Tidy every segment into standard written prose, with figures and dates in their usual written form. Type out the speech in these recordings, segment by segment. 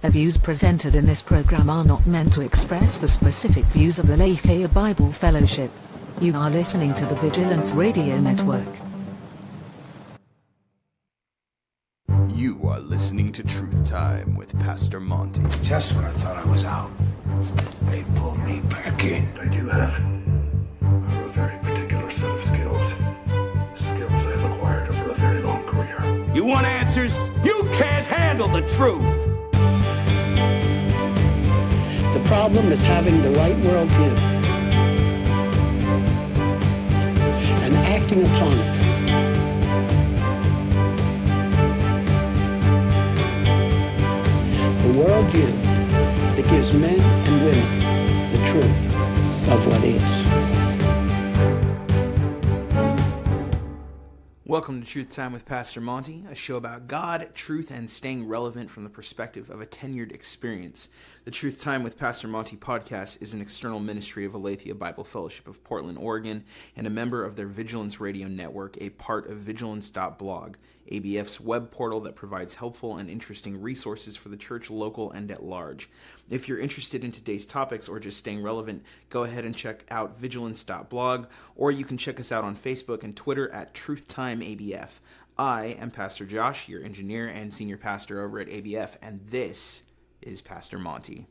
The views presented in this program are not meant to express the specific views of the S1E5A Bible Fellowship. You are listening to the Vigilance Radio Network. You are listening to Truth Time with Pastor Monty. Just when I thought I was out, they pulled me back in. I do have a very particular set of skills. Skills I've acquired over a very long career. You want answers? You can't handle the truth! The problem is having the right worldview and acting upon it. A worldview that gives men and women the truth of what is. Welcome to Truth Time with Pastor Monty, a show about God, truth, and staying relevant from the perspective of a tenured experience. The Truth Time with Pastor Monty podcast is an external ministry of Aletheia Bible Fellowship of Portland, Oregon, and a member of their Vigilance Radio Network, a part of vigilance.blog, ABF's web portal that provides helpful and interesting resources for the church, local, and at large. If you're interested in today's topics or just staying relevant, go ahead and check out vigilance.blog, or you can check us out on Facebook and Twitter at TruthTimeABF. I am Pastor Josh, your engineer and senior pastor over at ABF, and this is Pastor Monty.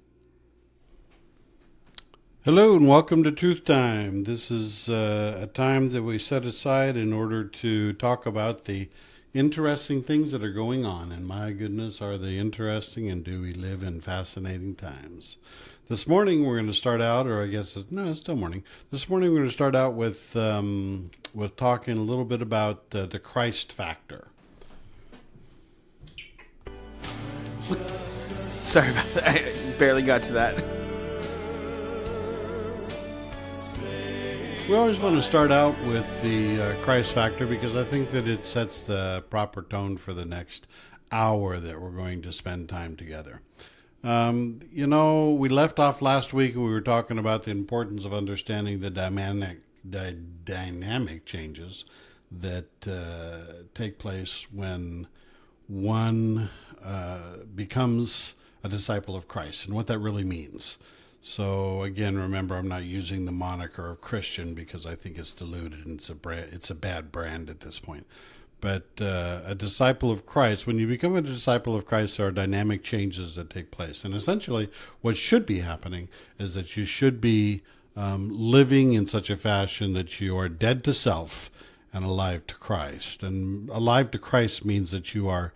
Hello and welcome to Truth Time. This is a time that we set aside in order to talk about the interesting things that are going on, and my goodness, are they interesting, and do we live in fascinating times. This morning we're going to start out, or I guess it's still morning. This morning we're going to start out with talking a little bit about the Christ factor. Sorry about that. I barely got to that. We always want to start out with the Christ factor because I think that it sets the proper tone for the next hour that we're going to spend time together. We left off last week and we were talking about the importance of understanding the dynamic changes that take place when one becomes a disciple of Christ and what that really means. So again, remember, I'm not using the moniker of Christian because I think it's diluted and it's a bad brand at this point. But a disciple of Christ, when you become a disciple of Christ, there are dynamic changes that take place. And essentially what should be happening is that you should be living in such a fashion that you are dead to self and alive to Christ. And alive to Christ means that you are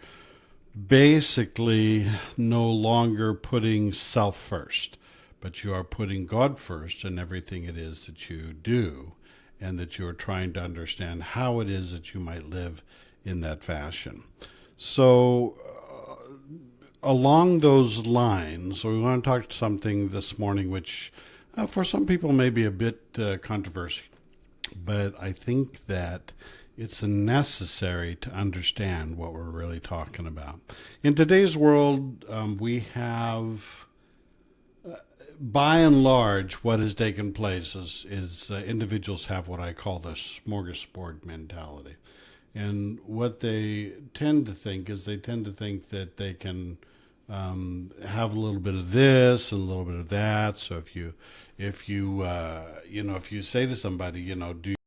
basically no longer putting self first, but you are putting God first in everything it is that you do, and that you are trying to understand how it is that you might live in that fashion. So along those lines, we want to talk something this morning which for some people may be a bit controversial, but I think that it's necessary to understand what we're really talking about. In today's world, we have... by and large, what has taken place is individuals have what I call the smorgasbord mentality. And what they tend to think is that they can have a little bit of this and a little bit of that. So if you say to somebody, do